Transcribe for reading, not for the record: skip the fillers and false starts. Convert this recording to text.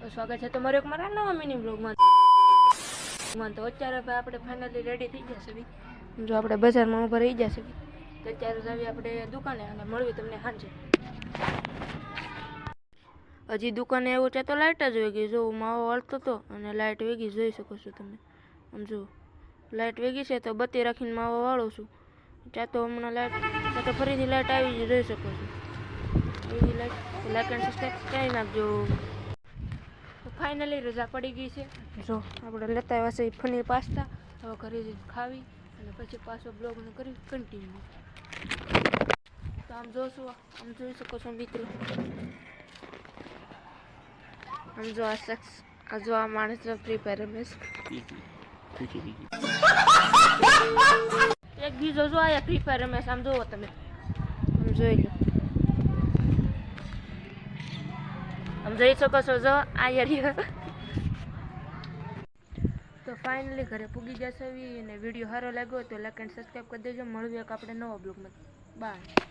તો સ્વાગત છે તમારો એક મારા નવા મિની બ્લોગમાં. તો અત્યારે આપણે ફાઇનલી રેડી થઈ જશે. જો આપણે બજારમાં ઊભા રહી જશે તો અત્યારે જાવી આપણે દુકાને અને મળવી તમને સાંજે. હજી દુકાને એવું છે તો લાઇટ જ વેગી. જો માવો હળતો હતો અને લાઇટ વેગી જોઈ શકો છો તમે. આમ જો લાઇટ વેગી છે તો બત્તી રાખીને માવો વાળું છું. ત્યાં તો હમણાં લાઇટ તો ફરીથી લાઇટ આવી જ જોઈ શકો છો. એવી લાઇક એન્ડ સબસ્ક્રાઈબ કરી નાખજો. તો ફાઇનલી રજા પડી ગઈ છે. જો આપણે લેતા આવ્યા છે પનીર પાસ્તા. હવે ઘરે જઈને ખાવી અને પછી પાછો બ્લોગને કરી કન્ટિન્યુ. તો આમ જોશું, આમ જોઈ શકો છો મિત્રો. આમ જો આ શખ્સ, આ જો આ માણસ ફ્રી ફાયર રમે છે. એક બીજો જો આયા ફ્રી ફાયર રમે છે. આમ જોવો તમે, આમ જોઈ લો. આમ જોઈ શકો છો જો આ યાર. તો ફાઇનલી ઘરે પૂગી જશે અને વિડીયો સારો લાગ્યો તો લાઈક એન્ડ સબસ્ક્રાઈબ કરી દેજો. મળવી એક આપણે નવો બ્લોગમાં. બાય.